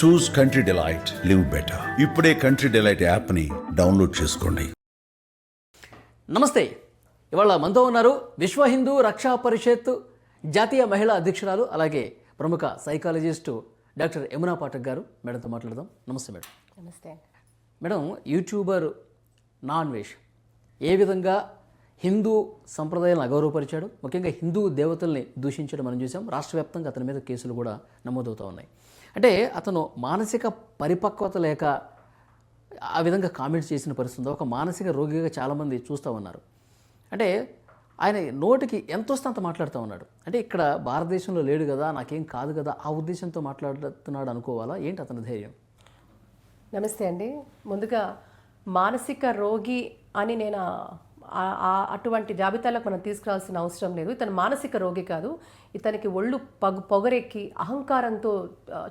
చూస్ country delight, live better. ఇప్పుడే country delight యాప్ని download చేసుకోండి. నమస్తే. ఇవాళ మనతో ఉన్నారు విశ్వ హిందూ రక్షా పరిషత్ జాతీయ మహిళా అధ్యక్షురాలు, అలాగే ప్రముఖ సైకాలజిస్టు డాక్టర్ యమునా పాఠక్ గారు. మేడంతో మాట్లాడదాం. నమస్తే మేడం. నమస్తే. మేడం, యూట్యూబర్ నాన్వేష్ ఏ విధంగా హిందూ సంప్రదాయాలను అగౌరవపరిచాడు, ముఖ్యంగా హిందూ దేవతల్ని దూషించడం మనం చూసాం. రాష్ట్ర వ్యాప్తంగా అతని మీద కేసులు కూడా నమోదవుతూ ఉన్నాయి. అంటే అతను మానసిక పరిపక్వత లేక ఆ విధంగా కామెంట్స్ చేసిన పరిస్థితి, ఒక మానసిక రోగిగా చాలామంది చూస్తూ ఉన్నారు. అంటే ఆయన నోటికి ఎంత వస్తే అంత మాట్లాడుతూ ఉన్నాడు. అంటే ఇక్కడ భారతదేశంలో లేడు కదా, నాకేం కాదు కదా, ఆ ఉద్దేశంతో మాట్లాడుతున్నాడు అనుకోవాలా? ఏంటి అతని ధైర్యం? నమస్తే అండి. ముందుగా మానసిక రోగి అని నేను అటువంటి జాబితాలకు మనం తీసుకురావాల్సిన అవసరం లేదు. ఇతను మానసిక రోగి కాదు. ఇతనికి ఒళ్ళు పొగరెక్కి అహంకారంతో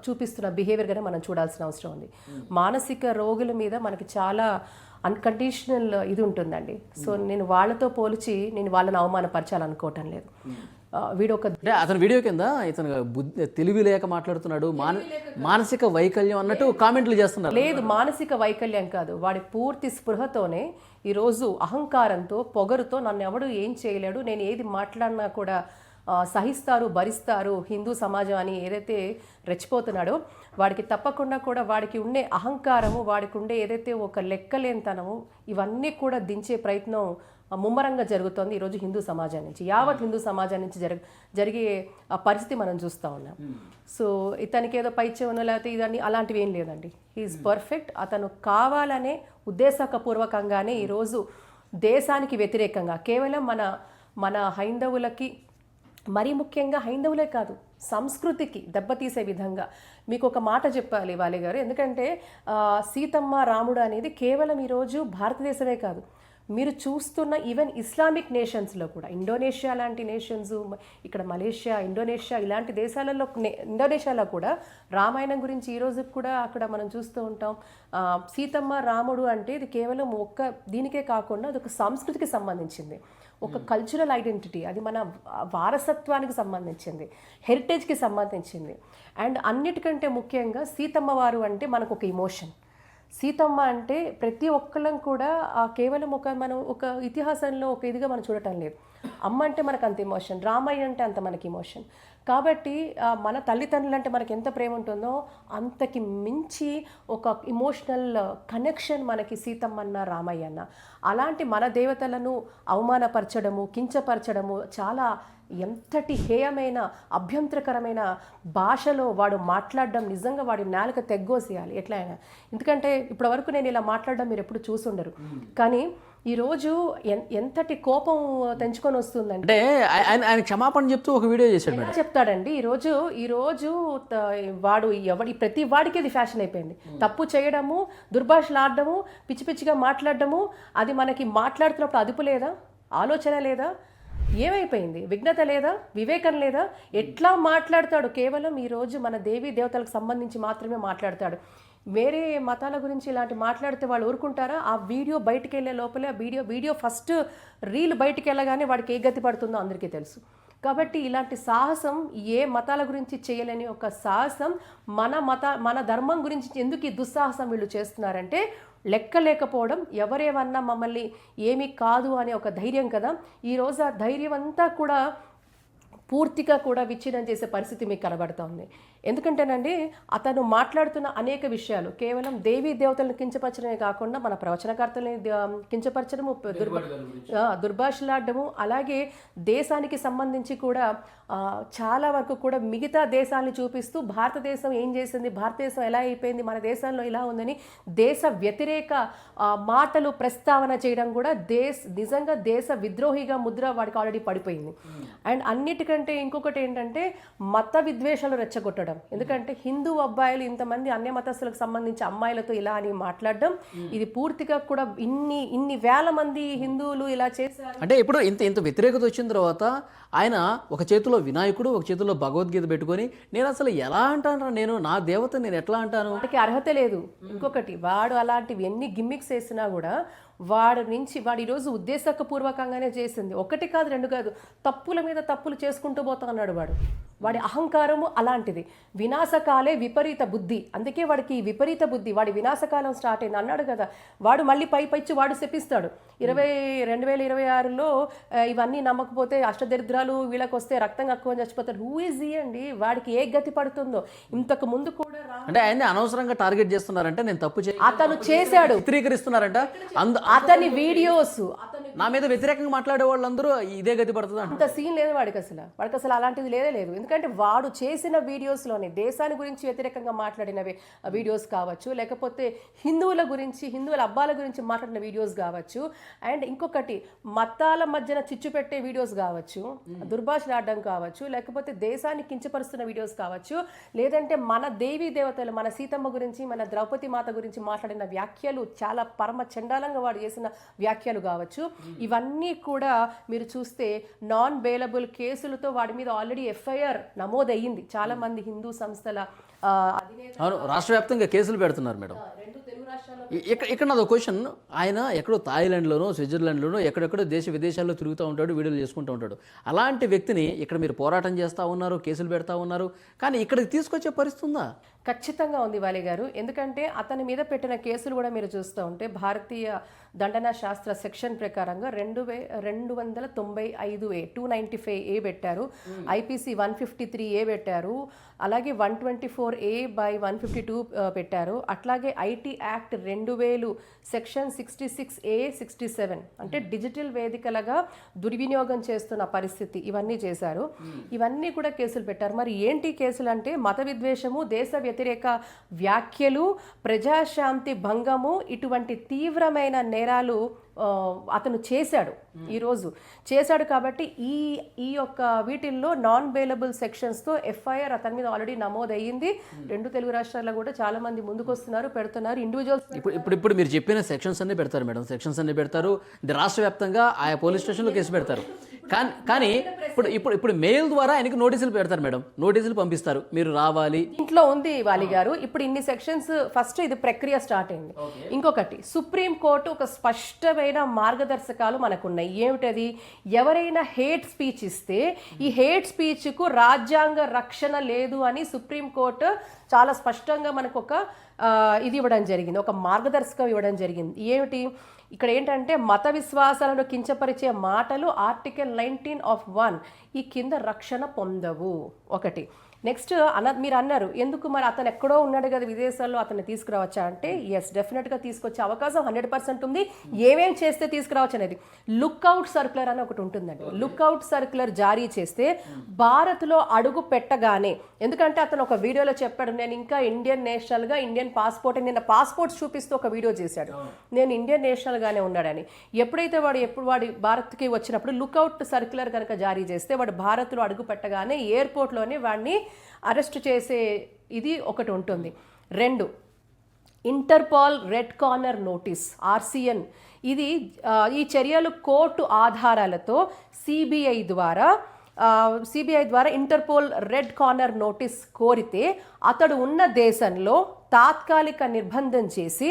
చూపిస్తున్న బిహేవియర్గానే మనం చూడాల్సిన అవసరం ఉంది. మానసిక రోగుల మీద మనకి చాలా అన్కండిషనల్ ఇది ఉంటుందండి. సో నేను వాళ్ళతో పోల్చి నేను వాళ్ళని అవమానపరచాలనుకోవటం లేదు. వీడు ఒక అతని వీడియో కింద ఇతను తెలివి లేక మాట్లాడుతున్నాడు, మానసిక వైకల్యం అన్నట్టు కామెంట్లు చేస్తున్నారు. లేదు, మానసిక వైకల్యం కాదు. వాడి పూర్తి స్పృహతోనే ఈరోజు అహంకారంతో పొగరుతో నన్ను ఎవడు ఏం చేయలేడు, నేను ఏది మాట్లాడినా కూడా సహిస్తారు, భరిస్తారు హిందూ సమాజం అని ఏదైతే రెచ్చిపోతున్నాడో వాడికి తప్పకుండా కూడా వాడికి ఉండే అహంకారము, వాడికి ఉండే ఏదైతే ఒక లెక్కలేనితనము, ఇవన్నీ కూడా దించే ప్రయత్నం ముమ్మరంగా జరుగుతోంది ఈరోజు హిందూ సమాజం నుంచి, యావత్ హిందూ సమాజం నుంచి జరిగే పరిస్థితి మనం చూస్తూ ఉన్నాం. సో ఇతనికి ఏదో పైచ్యమనో లేకపోతే ఇదన్నీ అలాంటివి ఏం లేదండి. He's perfect. అతను కావాలనే ఉద్దేశపూర్వకంగానే ఈరోజు దేశానికి వ్యతిరేకంగా కేవలం మన హైందవులకి, మరీ ముఖ్యంగా హైందవులే కాదు సంస్కృతికి దెబ్బతీసే విధంగా మీకు ఒక మాట చెప్పాలి వాలి గారు. ఎందుకంటే సీతమ్మ రాముడు అనేది కేవలం ఈరోజు భారతదేశమే కాదు, మీరు చూస్తున్న ఈవెన్ ఇస్లామిక్ నేషన్స్లో కూడా, ఇండోనేషియా లాంటి నేషన్స్, ఇక్కడ మలేషియా, ఇండోనేషియా ఇలాంటి దేశాలలో, ఇండోనేషియాలో కూడా రామాయణం గురించి ఈరోజు కూడా అక్కడ మనం చూస్తూ ఉంటాం. సీతమ్మ రాముడు అంటే ఇది కేవలం ఒక్క దీనికే కాకుండా అది ఒక సంస్కృతికి సంబంధించింది, ఒక కల్చరల్ ఐడెంటిటీ, అది మన వారసత్వానికి సంబంధించింది, హెరిటేజ్కి సంబంధించింది. అండ్ అన్నిటికంటే ముఖ్యంగా సీతమ్మ వారు అంటే మనకు ఒక ఇమోషన్. సీతమ్మ అంటే ప్రతి ఒక్కళ్ళం కూడా కేవలం మనం ఒక ఇతిహాసంలో ఒక ఇదిగా మనం చూడటం లేదు. అమ్మ అంటే మనకు అంత ఇమోషన్, రామయ్య అంటే అంత మనకి ఇమోషన్. కాబట్టి మన తల్లిదండ్రులు అంటే మనకి ఎంత ప్రేమ ఉంటుందో అంతకి మించి ఒక ఇమోషనల్ కనెక్షన్ మనకి సీతమ్మన్న, రామయ్య అన్న. అలాంటి మన దేవతలను అవమానపరచడము, కించపరచడము చాలా ఎంతటి హేయమైన అభ్యంతరకరమైన భాషలో వాడు మాట్లాడడం నిజంగా వాడి నాలుక తెగ్గోసేయాలి ఎట్లా అయినా. ఎందుకంటే ఇప్పటివరకు నేను ఇలా మాట్లాడడం మీరు ఎప్పుడు చూసుండరు, కానీ ఈరోజు ఎంతటి కోపం తెంచుకొని వస్తుందంటే ఆయన క్షమాపణ చెప్తూ ఒక వీడియో చేశాడు. చెప్తాడండి ఈరోజు వాడు ప్రతి వాడికి అది ఫ్యాషన్ అయిపోయింది. తప్పు చేయడము, దుర్భాషలు ఆడడము, పిచ్చి పిచ్చిగా మాట్లాడడము, అది మనకి మాట్లాడుతున్నప్పుడు అదుపు లేదా, ఆలోచన లేదా, ఏమైపోయింది? విఘ్నత లేదా, వివేకం లేదా? ఎట్లా మాట్లాడతాడు? కేవలం ఈరోజు మన దేవీ దేవతలకు సంబంధించి మాత్రమే మాట్లాడతాడు. వేరే మతాల గురించి ఇలాంటి మాట్లాడితే వాళ్ళు ఊరుకుంటారా? ఆ వీడియో బయటికి వెళ్ళే లోపలే వీడియో ఫస్ట్ రీల్ బయటికి వెళ్ళగానే వాడికి ఏ గతి పడుతుందో అందరికీ తెలుసు. కాబట్టి ఇలాంటి సాహసం ఏ మతాల గురించి చేయలేని ఒక సాహసం మన ధర్మం గురించి ఎందుకు ఈ దుస్సాహసం వీళ్ళు చేస్తున్నారంటే లెక్క లేకపోవడం, ఎవరేమన్నా మమ్మల్ని ఏమీ కాదు అనే ఒక ధైర్యం కదా. ఈరోజు ఆ ధైర్యం అంతా కూడా పూర్తిగా కూడా విచ్ఛిన్నం చేసే పరిస్థితి మీకు కనబడుతూ ఉంది. ఎందుకంటేనండి అతను మాట్లాడుతున్న అనేక విషయాలు కేవలం దేవీ దేవతలను కించపరచడమే కాకుండా మన ప్రవచనకర్తలని కించపరచడము, దుర్భాషలాడము, అలాగే దేశానికి సంబంధించి కూడా చాలా వరకు కూడా మిగతా దేశాలను చూపిస్తూ భారతదేశం ఏం చేసింది, భారతదేశం ఎలా అయిపోయింది, మన దేశంలో ఇలా ఉందని దేశ వ్యతిరేక మాటలు ప్రస్తావన చేయడం కూడా నిజంగా దేశ విద్రోహిగా ముద్ర వాడికి ఆల్రెడీ పడిపోయింది. అండ్ అన్నిటికంటే ఇంకొకటి ఏంటంటే మత విద్వేషాలు రెచ్చగొట్టడం. ఎందుకంటే హిందూ అబ్బాయిలు ఇంతమంది అన్య మతస్థులకు సంబంధించి అమ్మాయిలతో ఇలా అని మాట్లాడడం, ఇది పూర్తిగా కూడా ఇన్ని వేల మంది హిందువులు ఇలా చేశారు. అంటే ఇప్పుడు ఇంత వ్యతిరేకత వచ్చిన తర్వాత ఆయన ఒక చేతిలో వినాయకుడు, ఒక చేతిలో భగవద్గీత పెట్టుకొని నేను అసలు ఎలా అంటాను, నేను నా దేవత నేను ఎట్లా అంటాను? వాడికి అర్హత లేదు. ఇంకొకటి, వాడు అలాంటివి ఎన్ని గిమ్మిక్స్ వేసినా కూడా వాడు ఈరోజు ఉద్దేశపూర్వకంగానే చేసింది. ఒకటి కాదు, రెండు కాదు, తప్పుల మీద తప్పులు చేసుకుంటూ పోతా అన్నాడు వాడి అహంకారము అలాంటిది. వినాశకాలే విపరీత బుద్ధి, అందుకే వాడికి విపరీత బుద్ధి, వాడి వినాశకాలం స్టార్ట్ అయింది అన్నాడు కదా. వాడు మళ్ళీ పైచి వాడు శపిస్తాడు 2026లో ఇవన్నీ నమ్మకపోతే అష్టదరిద్రాలు వీళ్ళకి వస్తే రక్తం కక్కువ చచ్చిపోతాడు. హూ ఈజ్ అండి, వాడికి ఏ గతి పడుతుందో. ఇంతకు ముందు కూడా అంటే ఆయన్ని అనవసరంగా టార్గెట్ చేస్తున్నారంటే నేను తప్పు అతను చేశాడు, చిత్రీకరిస్తున్నారంట. అతని వీడియోస్ నా మీద వ్యతిరేకంగా మాట్లాడే వాళ్ళందరూ ఇదే గతి పడుతుంది. అంత సీన్ లేదు వాడికి అసలు అలాంటిది లేదు. ఎందుకంటే వాడు చేసిన వీడియోస్లోనే దేశాన్ని గురించి వ్యతిరేకంగా మాట్లాడినవి వీడియోస్ కావచ్చు, లేకపోతే హిందువుల గురించి, హిందువుల అబ్బాల గురించి మాట్లాడిన వీడియోస్ కావచ్చు, అండ్ ఇంకొకటి మతాల మధ్యన చిచ్చు పెట్టే వీడియోస్ కావచ్చు, దుర్భాషలు ఆడడం కావచ్చు, లేకపోతే దేశాన్ని కించపరుస్తున్న వీడియోస్ కావచ్చు, లేదంటే మన దేవీ దేవతలు, మన సీతమ్మ గురించి, మన ద్రౌపది మాత గురించి మాట్లాడిన వ్యాఖ్యలు చాలా పరమ చండాలంగా వాడు చేసిన వ్యాఖ్యలు కావచ్చు. ఇవన్నీ కూడా మీరు చూస్తే నాన్ బెయిలబుల్ కేసులతో వాడి మీద ఆల్రెడీ ఎఫ్ఐఆర్ నమోదయ్యింది. చాలా మంది హిందూ సంస్థల అవును, రాష్ట్ర వ్యాప్తంగా కేసులు పెడుతున్నారు మేడం. ఇక్కడ నాది క్వశ్చన్, ఆయన ఎక్కడో థాయిలాండ్లోనో స్విట్జర్లాండ్లోనో ఎక్కడెక్కడో దేశ విదేశాల్లో తిరుగుతూ ఉంటాడు, వీడియోలు చేసుకుంటూ ఉంటాడు. అలాంటి వ్యక్తిని ఇక్కడ మీరు పోరాటం చేస్తూ ఉన్నారు, కేసులు పెడతా ఉన్నారు, కానీ ఇక్కడికి తీసుకొచ్చే పరిస్థితి ఉందా? ఖచ్చితంగా ఉంది వాలి గారు. ఎందుకంటే అతని మీద పెట్టిన కేసులు కూడా మీరు చూస్తూ ఉంటే భారతీయ దండన శాస్త్ర సెక్షన్ ప్రకారంగా 295A 295A పెట్టారు, IPC 153A పెట్టారు, అలాగే 124A/152 పెట్టారు, అట్లాగే ఐటీ యాక్ట్ 2000 సెక్షన్ 66A 67 అంటే డిజిటల్ వేదికలుగా దుర్వినియోగం చేస్తున్న పరిస్థితి, ఇవన్నీ చేశారు. ఇవన్నీ కూడా కేసులు పెట్టారు. మరి ఏంటి కేసులు అంటే మత విద్వేషము, దేశ వ్యతిరేక వ్యాఖ్యలు, ప్రజాశాంతి భంగము, ఇటువంటి తీవ్రమైన నేరాలు అతను ఈరోజు చేశాడు. కాబట్టి ఈ యొక్క వీటిల్లో నాన్ బెయిలబుల్ సెక్షన్స్తో ఎఫ్ఐఆర్ అతని మీద ఆల్రెడీ నమోదయ్యింది. 2 తెలుగు రాష్ట్రాల్లో కూడా చాలా మంది ముందుకు వస్తున్నారు, పెడుతున్నారు. ఇండివిజువల్స్ ఇప్పుడు మీరు చెప్పిన సెక్షన్స్ అన్ని పెడతారు మేడం, సెక్షన్స్ అన్ని పెడతారు. ఇది రాష్ట్ర వ్యాప్తంగా ఆయా పోలీస్ స్టేషన్లో కేసు పెడతారు. కానీ ఇప్పుడు మెయిల్ ద్వారా ఆయనకి నోటీసులు పెడతారు మేడం, నోటీసులు పంపిస్తారు, మీరు రావాలి. ఇంట్లో ఉంది వాలి గారు. ఇప్పుడు ఇన్ని సెక్షన్స్, ఫస్ట్ ఇది ప్రక్రియ స్టార్ట్ అయింది. ఇంకొకటి, సుప్రీం కోర్టు ఒక స్పష్టమైన మార్గదర్శకాలు మనకున్నాయి. ఏమిటది? ఎవరైనా హేట్ స్పీచ్ ఇస్తే ఈ హేట్ స్పీచ్కు రాజ్యాంగ రక్షణ లేదు అని సుప్రీం కోర్టు చాలా స్పష్టంగా మనకు ఒక ఇది ఇవ్వడం జరిగింది, ఒక మార్గదర్శకం ఇవ్వడం జరిగింది. ఏమిటి ఇక్కడ ఏంటంటే మత విశ్వాసాలను కించపరిచే మాటలు ఆర్టికల్ 19(1) ఈ కింద రక్షణ పొందవు. ఒకటి. నెక్స్ట్ మీరు అన్నారు ఎందుకు మరి అతను ఎక్కడో ఉన్నాడు కదా విదేశాల్లో, అతన్ని తీసుకురావచ్చా అంటే ఎస్, డెఫినెట్గా తీసుకొచ్చే అవకాశం 100% ఉంది. ఏమేం చేస్తే తీసుకురావచ్చు అనేది లుక్అవుట్ సర్క్యులర్ అని ఒకటి ఉంటుందండి. లుక్అవుట్ సర్క్యులర్ జారీ చేస్తే భారత్లో అడుగు పెట్టగానే, ఎందుకంటే అతను ఒక వీడియోలో చెప్పాడు నేను ఇంకా ఇండియన్ నేషనల్గా, ఇండియన్ పాస్పోర్ట్, నిన్న పాస్పోర్ట్స్ చూపిస్తూ ఒక వీడియో చేశాడు, నేను ఇండియన్ నేషనల్గానే ఉన్నాడని. ఎప్పుడైతే వాడు భారత్కి వచ్చినప్పుడు లుక్అవుట్ సర్క్యులర్ కనుక జారీ చేస్తే వాడు భారత్లో అడుగు పెట్టగానే ఎయిర్పోర్ట్లోనే వాడిని అరెస్ట్ చేసే ఇది ఒకటి ఉంటుంది. 2, ఇంటర్పాల్ రెడ్ కార్నర్ నోటీస్ RCN. ఇది ఈ చర్యలు కోర్టు ఆధారాలతో సిబిఐ ద్వారా ఇంటర్పోల్ రెడ్ కార్నర్ నోటీస్ కోరితే అతడు ఉన్న దేశంలో తాత్కాలిక నిర్బంధం చేసి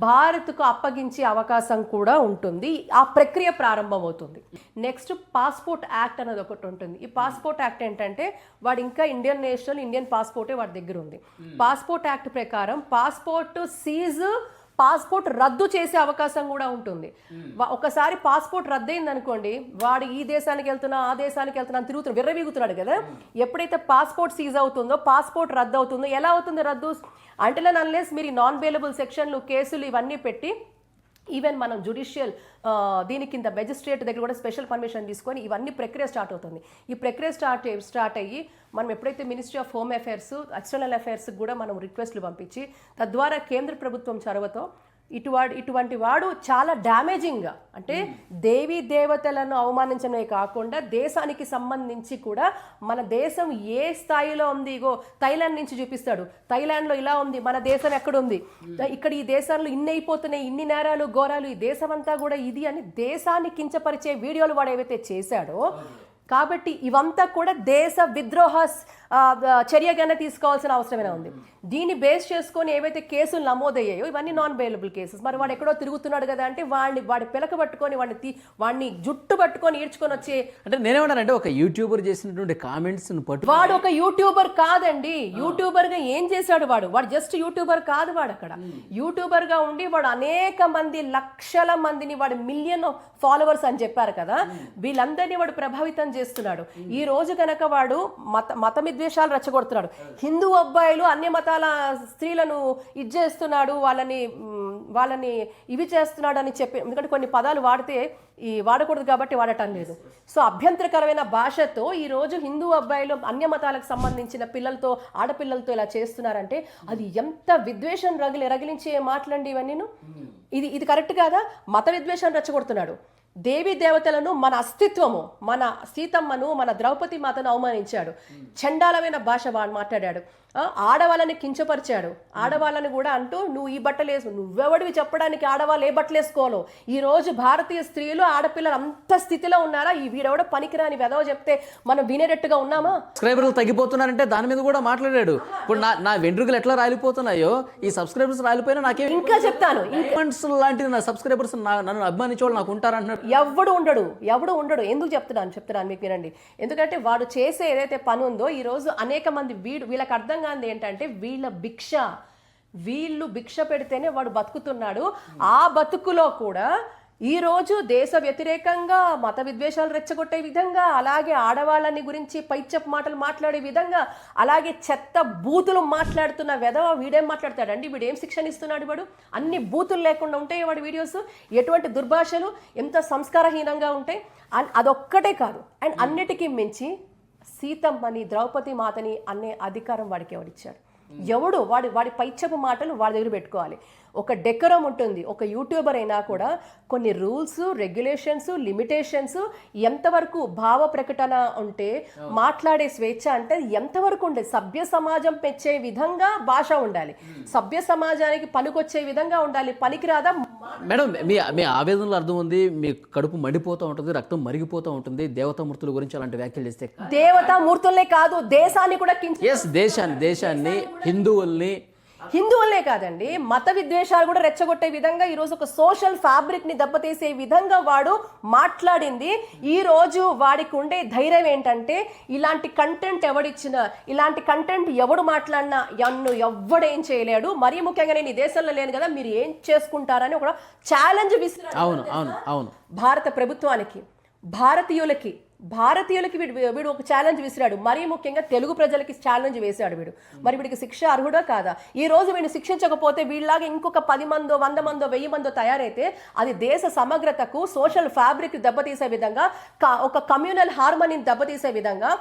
భారత్కు అప్పగించే అవకాశం కూడా ఉంటుంది. ఆ ప్రక్రియ ప్రారంభమవుతుంది. నెక్స్ట్ పాస్పోర్ట్ యాక్ట్ అనేది ఒకటి ఉంటుంది. ఈ పాస్పోర్ట్ యాక్ట్ ఏంటంటే వాడు ఇంకా ఇండియన్ నేషనల్, ఇండియన్ పాస్పోర్టే వాడి దగ్గర ఉంది. పాస్పోర్ట్ యాక్ట్ ప్రకారం పాస్పోర్ట్ రద్దు చేసే అవకాశం కూడా ఉంటుంది. ఒకసారి పాస్పోర్ట్ రద్దయింది అనుకోండి, వాడు ఈ దేశానికి వెళ్తున్నా ఆ దేశానికి వెళ్తున్నా తిరుగుతున్నాడు, విర్రవీగుతున్నాడు కదా. ఎప్పుడైతే పాస్పోర్ట్ సీజ్ అవుతుందో, పాస్పోర్ట్ రద్దు అవుతుందో, ఎలా అవుతుంది రద్దు అంటే అన్లెస్ మీరు నాన్ బెయిలబుల్ సెక్షన్లు, కేసులు ఇవన్నీ పెట్టి, ఈవెన్ మనం జుడిషియల్ దీని కింద మెజిస్ట్రేట్ దగ్గర కూడా స్పెషల్ పర్మిషన్ తీసుకొని ఇవన్నీ ప్రక్రియ స్టార్ట్ అవుతుంది. ఈ ప్రక్రియ స్టార్ట్ అయ్యి మనం ఎప్పుడైతే ministry of home affairs, external అఫైర్స్కి కూడా మనం రిక్వెస్ట్లు పంపించి తద్వారా కేంద్ర ప్రభుత్వం చొరవతో ఇటువంటి వాడు చాలా డ్యామేజింగ్గా, అంటే దేవీ దేవతలను అవమానించడమే కాకుండా దేశానికి సంబంధించి కూడా మన దేశం ఏ స్థాయిలో ఉంది, ఇగో థైలాండ్ నుంచి చూపిస్తాడు, థైలాండ్లో ఇలా ఉంది, మన దేశం ఎక్కడుంది, ఇక్కడ ఈ దేశాల్లో ఇన్ని అయిపోతున్నాయి, ఇన్ని నేరాలు ఘోరాలు, ఈ దేశం అంతా కూడా ఇది అని దేశాన్ని కించపరిచే వీడియోలు వాడు ఏవైతే చేశాడో కాబట్టి ఇవంతా కూడా దేశ విద్రోహ చర్యగానే తీసుకోవాల్సిన అవసరమే ఉంది. దీన్ని బేస్ చేసుకొని ఏవైతే కేసులు నమోదయ్యాయో ఇవన్నీ నాన్ బెయిలబుల్ కేసెస్. మరి వాడు ఎక్కడో తిరుగుతున్నాడు కదా అంటే వాడి పిలక పట్టుకొని వాడిని జుట్టు పట్టుకొని ఈడ్చుకొని వచ్చి, అంటే నేనేమన్నానంటే ఒక యూట్యూబర్ చేసినటువంటి కామెంట్స్ వాడు ఒక యూట్యూబర్ కాదండి. యూట్యూబర్ గా ఏం చేశాడు వాడు జస్ట్ యూట్యూబర్ కాదు. వాడు అక్కడ యూట్యూబర్ గా ఉండి వాడు అనేక మంది లక్షల మందిని, వాడు మిలియన్ ఫాలోవర్స్ అని చెప్పారు కదా, వీళ్ళందరినీ వాడు ప్రభావితం చేస్తున్నాడు. ఈ రోజు కనుక వాడు మత విద్వేషాలు రెచ్చగొడుతున్నాడు. హిందూ అబ్బాయిలు అన్ని మతాల స్త్రీలను ఇది చేస్తున్నాడు, వాళ్ళని ఇవి చేస్తున్నాడు అని చెప్పి, ఎందుకంటే కొన్ని పదాలు వాడితే వాడకూడదు కాబట్టి వాడటం లేదు. సో అభ్యంతరకరమైన భాషతో ఈ రోజు హిందూ అబ్బాయిలు అన్య మతాలకు సంబంధించిన పిల్లలతో, ఆడపిల్లలతో ఇలా చేస్తున్నారంటే అది ఎంత విద్వేషం రగిలించే మాటలండి ఇవన్నీ. ఇది కరెక్ట్ కాదా? మత విద్వేషం రెచ్చగొడుతున్నాడు. దేవీ దేవతలను, మన అస్తిత్వము, మన సీతమ్మను, మన ద్రౌపది మాతను అవమానించాడు. చండాలమైన భాష వాడు మాట్లాడాడు. ఆడవాళ్ళని కించపరిచాడు. ఆడవాళ్ళని కూడా అంటూ నువ్వు ఈ బట్టలు వేసు, నువ్వెవడివి చెప్పడానికి ఆడవాళ్ళు ఏ బట్టలు వేసుకోవాలో. ఈ రోజు భారతీయ స్త్రీలు, ఆడపిల్లలు అంత స్థితిలో ఉన్నారా? ఈ వీడెవడో పనికిరాని వెదవ చెప్తే మనం వినేటట్టుగా ఉన్నామా? సబ్స్క్రైబర్లు తగ్గిపోతున్నారంటే దాని మీద కూడా మాట్లాడాడు. ఇప్పుడు నా వెంట్రుకలు ఎట్లా రాలిపోతున్నాయో ఈ సబ్స్క్రైబర్స్ రాలిపోయినా నాకేం, ఇంకా చెప్తాను, లాంటి నా సబ్స్క్రైబర్స్ నన్ను అభిమానించేవాళ్ళు నాకు ఉంటారంటున్నాడు. ఎవడు ఉండడు. ఎందుకు చెప్తున్నాను మీకు వినండి. ఎందుకంటే వాడు చేసే ఏదైతే పని ఉందో ఈ రోజు అనేక మంది వీళ్ళకి అర్థం కాదు ఏంటంటే వీళ్ళు భిక్ష పెడితేనే వాడు బతుకుతున్నాడు. ఆ బతుకులో కూడా ఈ రోజు దేశ వ్యతిరేకంగా మత విద్వేషాలు రెచ్చగొట్టే విధంగా, అలాగే ఆడవాళ్ళని గురించి పైచప్ మాటలు మాట్లాడే విధంగా, అలాగే చెత్త బూతులు మాట్లాడుతున్న వెధవ వీడేం మాట్లాడతాడండి? వీడేం శిక్షణ ఇస్తున్నాడు? వాడు అన్ని బూతులు లేకుండా ఉంటాయి వాడి వీడియోస్. ఎటువంటి దుర్భాషలు, ఎంత సంస్కారహీనంగా ఉంటాయి. అదొక్కటే కాదు, అండ్ అన్నిటికీ మించి సీతమ్మని, ద్రౌపది మాతని అనే అధికారం వాడికి ఎవడిచ్చాడు? ఎవడు? వాడి పైచపు మాటలు వాడి దగ్గర పెట్టుకోవాలి. ఒక డెకరం ఉంటుంది. ఒక యూట్యూబర్ అయినా కూడా కొన్ని రూల్స్, రెగ్యులేషన్స్, లిమిటేషన్స్, ఎంతవరకు భావ ప్రకటన ఉంటే, మాట్లాడే స్వేచ్ఛ అంటే ఎంతవరకు ఉండే, సభ్య సమాజం పెంచే విధంగా భాష ఉండాలి, సభ్య సమాజానికి పనికొచ్చే విధంగా ఉండాలి. పనికిరాదా? మేడం, మీ ఆవేదనలో అర్థం ఉంది. మీ కడుపు మండిపోతూ ఉంటుంది, రక్తం మరిగిపోతూ ఉంటుంది దేవతామూర్తుల గురించి అలాంటి వ్యాఖ్యలు చేస్తే. దేవతామూర్తులే కాదు, దేశాన్ని కూడా దేశాన్ని హిందువులే కాదండి, మత విద్వేషాలు కూడా రెచ్చగొట్టే విధంగా ఈరోజు ఒక సోషల్ ఫ్యాబ్రిక్ ని దెబ్బతీసే విధంగా వాడు మాట్లాడింది. ఈ రోజు వాడికి ఉండే ధైర్యం ఏంటంటే, ఇలాంటి కంటెంట్ ఎవడిచ్చినా, ఇలాంటి కంటెంట్ ఎవడు మాట్లాడినా ఎవ్వడేం చేయలేడు. మరీ ముఖ్యంగా నేను ఈ దేశంలో లేను కదా, మీరు ఏం చేసుకుంటారని ఒక ఛాలెంజ్ విసిరాడు. అవును. భారత ప్రభుత్వానికి, భారతీయులకి వీడు ఒక ఛాలెంజ్ విసిరాడు. మరీ ముఖ్యంగా తెలుగు ప్రజలకి ఛాలెంజ్ వేశాడు వీడు. మరి వీడికి శిక్ష అర్హుడా కాదా? ఈ రోజు వీడిని శిక్షించకపోతే వీళ్ళలాగా ఇంకొక 10 మందో 100 మందో 1000 మందో తయారైతే అది దేశ సమగ్రతకు, సోషల్ ఫ్యాబ్రిక్ దెబ్బతీసే విధంగా, ఒక కమ్యూనల్ హార్మోనీని దెబ్బతీసే విధంగా,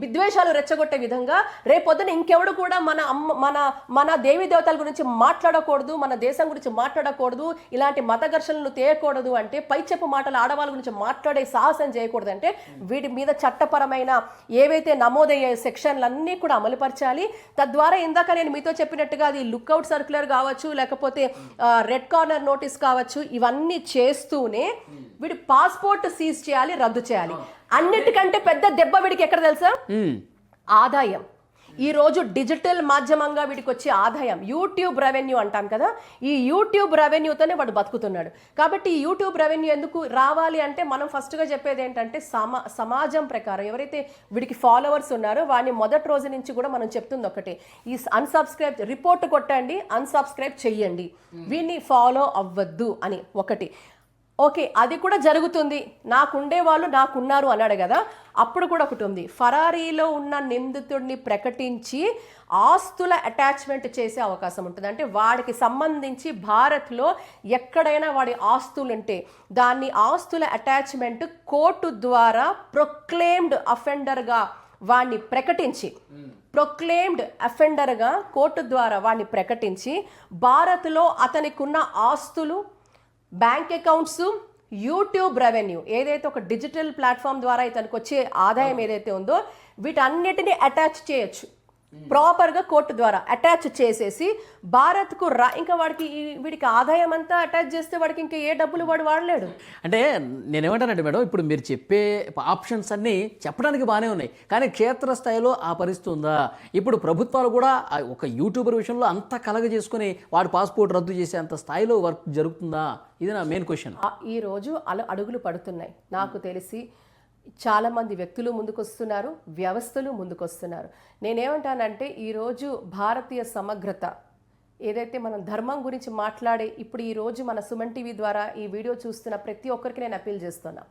విద్వేషాలు రెచ్చగొట్టే విధంగా, రేపొద్దున ఇంకెవడు కూడా మన దేవీ దేవతల గురించి మాట్లాడకూడదు, మన దేశం గురించి మాట్లాడకూడదు, ఇలాంటి మత ఘర్షణలు తేయకూడదు అంటే, పైచెప్పు మాటలు ఆడవాళ్ళ గురించి మాట్లాడే సాహసం చేయకూడదు అంటే వీటి మీద చట్టపరమైన ఏవైతే నమోదయ్యే సెక్షన్లన్నీ కూడా అమలుపరచాలి. తద్వారా ఇందాక నేను మీతో చెప్పినట్టుగా అది లుక్అవుట్ సర్క్యులర్ కావచ్చు, లేకపోతే రెడ్ కార్నర్ నోటీస్ కావచ్చు, ఇవన్నీ చేస్తూనే వీడి పాస్పోర్ట్ సీజ్ చేయాలి, రద్దు చేయాలి. అన్నిటికంటే పెద్ద దెబ్బ వీడికి ఎక్కడ తెలుసా? ఆదాయం. ఈ రోజు డిజిటల్ మాధ్యమంగా వీడికి వచ్చే ఆదాయం, యూట్యూబ్ రెవెన్యూ అంటాం కదా, ఈ యూట్యూబ్ రెవెన్యూతోనే వాడు బతుకుతున్నాడు. కాబట్టి ఈ యూట్యూబ్ రెవెన్యూ ఎందుకు రావాలి అంటే, మనం ఫస్ట్గా చెప్పేది ఏంటంటే, సమాజం ప్రకారం ఎవరైతే వీడికి ఫాలోవర్స్ ఉన్నారో వాడిని మొదటి రోజు నుంచి కూడా మనం చెప్తుంది ఒకటే, ఈ అన్సబ్స్క్రైబ్ రిపోర్ట్ కొట్టండి, అన్సబ్స్క్రైబ్ చెయ్యండి, వీడిని ఫాలో అవ్వద్దు అని ఒకటి. ఓకే, అది కూడా జరుగుతుంది. నాకుండే వాళ్ళు నాకున్నారు అన్నాడు కదా, అప్పుడు కూడా ఒకటి ఉంది. ఫరారీలో ఉన్న నిందితుడిని ప్రకటించి ఆస్తుల అటాచ్మెంట్ చేసే అవకాశం ఉంటుంది. అంటే వాడికి సంబంధించి భారత్లో ఎక్కడైనా వాడి ఆస్తులు ఉంటే దాన్ని ఆస్తుల అటాచ్మెంట్ కోర్టు ద్వారా ప్రొక్లెయిమ్డ్ అఫెండర్గా వాడిని ప్రకటించి, కోర్టు ద్వారా వాడిని ప్రకటించి, భారత్లో అతనికి ఉన్న ఆస్తులు, బ్యాంక్ అకౌంట్స్, యూట్యూబ్ రెవెన్యూ ఏదైతే ఒక డిజిటల్ ప్లాట్ఫామ్ ద్వారా ఇతనికి వచ్చే ఆదాయం ఏదైతే ఉందో వీటన్నిటిని అటాచ్ చేయొచ్చు. ప్రాపర్గా కోర్టు ద్వారా అటాచ్ చేసేసి భారత్కు ఇంకా వీడికి ఆదాయం అంతా అటాచ్ చేస్తే వాడికి ఇంకా ఏ డబ్బులు వాడు వాడలేడు. అంటే నేనేమంటానంటే మేడం, ఇప్పుడు మీరు చెప్పే ఆప్షన్స్ అన్నీ చెప్పడానికి బాగానే ఉన్నాయి, కానీ క్షేత్రస్థాయిలో ఆ పరిస్థితి ఉందా? ఇప్పుడు ప్రభుత్వాలు కూడా ఒక యూట్యూబర్ విషయంలో అంత కలగ చేసుకుని వాడి పాస్పోర్ట్ రద్దు చేసే అంత స్థాయిలో వర్క్ జరుగుతుందా? ఇది నా మెయిన్ క్వశ్చన్. ఈరోజు అడుగులు పడుతున్నాయి. నాకు తెలిసి చాలామంది వ్యక్తులు ముందుకొస్తున్నారు, వ్యవస్థలు ముందుకొస్తున్నారు. నేనేమంటానంటే ఈరోజు భారతీయ సమగ్రత ఏదైతే మనం ధర్మం గురించి మాట్లాడే ఇప్పుడు ఈరోజు మన సుమన్ టీవీ ద్వారా ఈ వీడియో చూస్తున్న ప్రతి ఒక్కరికి నేను అప్పీల్ చేస్తున్నా,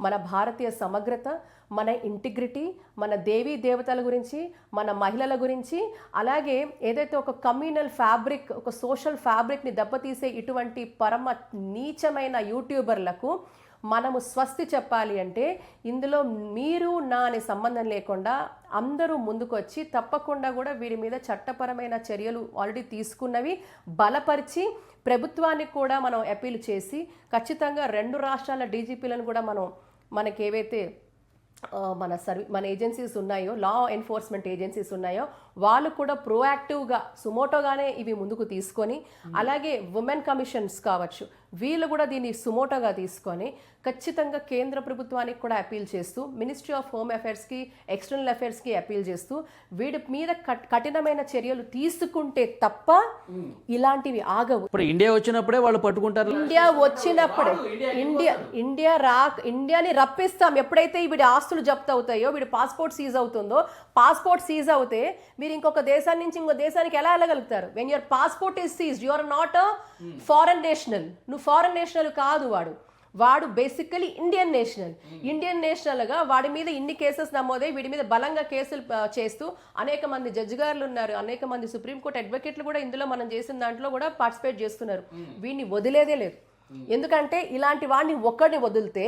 మన భారతీయ సమగ్రత, మన ఇంటిగ్రిటీ, మన దేవీ దేవతల గురించి, మన మహిళల గురించి, అలాగే ఏదైతే ఒక కమ్యూనల్ ఫ్యాబ్రిక్, ఒక సోషల్ ఫ్యాబ్రిక్ని దెబ్బతీసే ఇటువంటి పరమ నీచమైన యూట్యూబర్లకు మనము స్వస్తి చెప్పాలి అంటే ఇందులో మీరు నా అనే సంబంధం లేకుండా అందరూ ముందుకొచ్చి తప్పకుండా కూడా వీడి మీద చట్టపరమైన చర్యలు ఆల్రెడీ తీసుకున్నవి బలపరిచి ప్రభుత్వానికి కూడా మనం అపీల్ చేసి ఖచ్చితంగా 2 రాష్ట్రాల డీజీపీలను కూడా మనకి ఏవైతే మన ఏజెన్సీస్ ఉన్నాయో, లా ఎన్ఫోర్స్మెంట్ ఏజెన్సీస్ ఉన్నాయో, వాళ్ళు కూడా ప్రోయాక్టివ్గా సుమోటోగానే ఇవి ముందుకు తీసుకొని, అలాగే ఉమెన్ కమిషన్స్ కావచ్చు, వీళ్ళు కూడా దీన్ని సుమోటోగా తీసుకొని ఖచ్చితంగా కేంద్ర ప్రభుత్వానికి కూడా అపీల్ చేస్తూ, మినిస్ట్రీ ఆఫ్ హోమ్ అఫైర్స్కి, ఎక్స్టర్నల్ అఫైర్స్కి అపీల్ చేస్తూ వీడి మీద కఠినమైన చర్యలు తీసుకుంటే తప్ప ఇలాంటివి ఆగవు. ఇప్పుడు ఇండియా వచ్చినప్పుడే వాళ్ళు పట్టుకుంటారు. ఇండియా వచ్చినప్పుడే ఇండియాని రప్పిస్తాం. ఎప్పుడైతే వీడి ఆస్తులు జప్తు అవుతాయో, వీడి పాస్పోర్ట్ సీజ్ అవుతుందో, పాస్పోర్ట్ సీజ్ అవుతే మీరు ఇంకొక దేశాన్ని నుంచి ఇంకో దేశానికి ఎలా వెళ్ళగలుగుతారు? When your passport is seized, you are not a foreign national. నువ్వు ఫారెన్ నేషనల్ కాదు, వాడు బేసికలీ ఇండియన్ నేషనల్గా వాడి మీద ఇన్ని కేసెస్ నమోదై వీడి మీద బలంగా కేసులు చేస్తూ అనేక మంది జడ్జి గారులు ఉన్నారు, అనేక మంది సుప్రీంకోర్టు అడ్వకేట్లు కూడా ఇందులో మనం చేసిన దాంట్లో కూడా పార్టిసిపేట్ చేస్తున్నారు. వీడిని వదిలేదే లేదు. ఎందుకంటే ఇలాంటి వాడిని ఒక్కడిని వదిలితే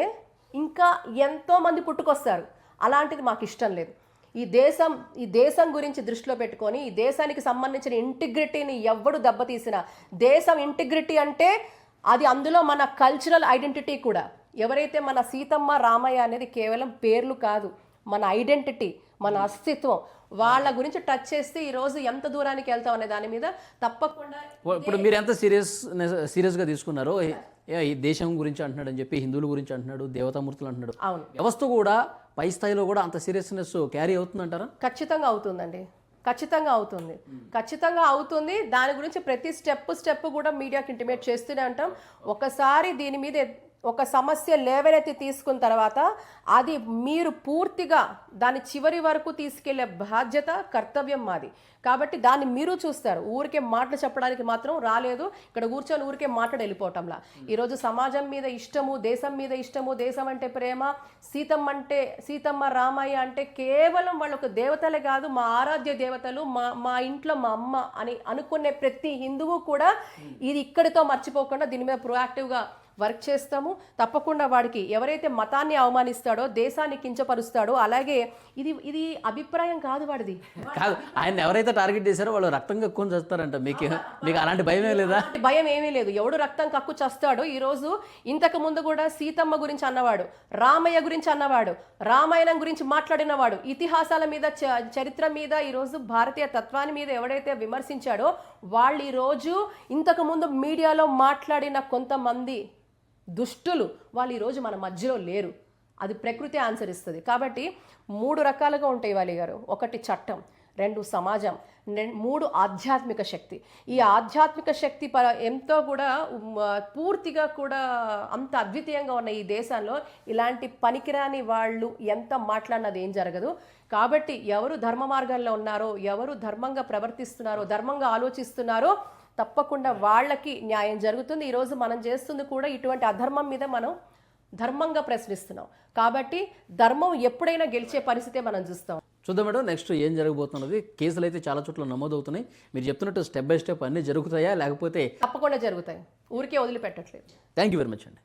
ఇంకా ఎంతో మంది పుట్టుకొస్తారు. అలాంటిది మాకు ఇష్టం లేదు. ఈ దేశం గురించి దృష్టిలో పెట్టుకొని ఈ దేశానికి సంబంధించిన ఇంటిగ్రిటీని ఎవ్వడు దెబ్బతీసినా, దేశం ఇంటిగ్రిటీ అంటే అది అందులో మన కల్చరల్ ఐడెంటిటీ కూడా. ఎవరైతే మన సీతమ్మ రామయ్య అనేది కేవలం పేర్లు కాదు, మన ఐడెంటిటీ, మన అస్తిత్వం, వాళ్ళ గురించి టచ్ చేస్తే ఈరోజు ఎంత దూరానికి వెళ్తాం అనే దాని మీద తప్పకుండా. ఇప్పుడు మీరు ఎంత సీరియస్గా తీసుకున్నారో, ఈ దేశం గురించి అంటున్నాడు అని చెప్పి, హిందువుల గురించి అంటున్నాడు, దేవతామూర్తులు అంటున్నాడు, అవును, వ్యవస్థ కూడా పై స్థాయిలో కూడా అంత సీరియస్నెస్ క్యారీ అవుతుందంటారా? ఖచ్చితంగా అవుతుందండి, ఖచ్చితంగా అవుతుంది. దాని గురించి ప్రతి స్టెప్ కూడా మీడియాకి ఇంటిమేట్ చేస్తూనే ఉంటాం. ఒకసారి దీని మీద ఒక సమస్య లేవనెత్తి తీసుకున్న తర్వాత అది మీరు పూర్తిగా దాని చివరి వరకు తీసుకెళ్లే బాధ్యత, కర్తవ్యం మాది. కాబట్టి దాన్ని మీరు చూస్తారు. ఊరికే మాటలు చెప్పడానికి మాత్రం రాలేదు, ఇక్కడ కూర్చొని ఊరికే మాట్లాడి వెళ్ళిపోవటంలా. ఈరోజు సమాజం మీద ఇష్టము, దేశం మీద ఇష్టము, దేశం అంటే ప్రేమ, సీతమ్మ రామయ్య అంటే కేవలం వాళ్ళు ఒక దేవతలే కాదు, మా ఆరాధ్య దేవతలు, మా ఇంట్లో మా అమ్మ అని అనుకునే ప్రతి హిందువు కూడా ఇది ఇక్కడితో మర్చిపోకుండా దీని మీద ప్రొయాక్టివ్గా వర్క్ చేస్తాము. తప్పకుండా వాడికి ఎవరైతే మతాన్ని అవమానిస్తాడో, దేశాన్ని కించపరుస్తాడో, అలాగే ఇది అభిప్రాయం కాదు వాడిది కాదు, ఆయన ఎవరైతే టార్గెట్ చేశారో వాళ్ళు రక్తం కక్కుని చేస్తారంట. మీకు అలాంటి భయమే లేదా? భయం ఏమీ లేదు. ఎవడు రక్తం కక్కు చేస్తాడో, ఈరోజు ఇంతకు ముందు కూడా సీతమ్మ గురించి అన్నవాడు, రామయ్య గురించి అన్నవాడు, రామాయణం గురించి మాట్లాడినవాడు, ఇతిహాసాల మీద, చరిత్ర మీద, ఈరోజు భారతీయ తత్వాన్ని మీద ఎవడైతే విమర్శించాడో వాళ్ళు ఈరోజు ఇంతకు ముందు మీడియాలో మాట్లాడిన కొంతమంది దుష్టులు వాళ్ళు ఈరోజు మన మధ్యలో లేరు. అది ప్రకృతి ఆన్సర్ ఇస్తుంది. కాబట్టి 3 రకాలుగా ఉంటాయి వాలి గారు. 1 చట్టం, 2 సమాజం, 3 ఆధ్యాత్మిక శక్తి. ఈ ఆధ్యాత్మిక శక్తి ఎంతో కూడా పూర్తిగా కూడా అంత అద్వితీయంగా ఉన్న ఈ దేశంలో ఇలాంటి పనికిరాని వాళ్ళు ఎంత మాట్లాడినది ఏం జరగదు. కాబట్టి ఎవరు ధర్మ మార్గాల్లో ఉన్నారో, ఎవరు ధర్మంగా ప్రవర్తిస్తున్నారో, ధర్మంగా ఆలోచిస్తున్నారో తప్పకుండా వాళ్ళకి న్యాయం జరుగుతుంది. ఈరోజు మనం చేస్తుంది కూడా ఇటువంటి అధర్మం మీద మనం ధర్మంగా ప్రశ్నిస్తున్నాం. కాబట్టి ధర్మం ఎప్పుడైనా గెలిచే పరిస్థితే మనం చూస్తాం. చూద్దాం మేడం, నెక్స్ట్ ఏం జరగబోతున్నది. కేసులు అయితే చాలా చోట్ల నమోదవుతున్నాయి. మీరు చెప్తున్నట్టు స్టెప్ బై స్టెప్ అన్నీ జరుగుతాయా, లేకపోతే? తప్పకుండా జరుగుతాయి, ఊరికే వదిలిపెట్టట్లేదు. థ్యాంక్ యూ వెరీ మచ్ అండి.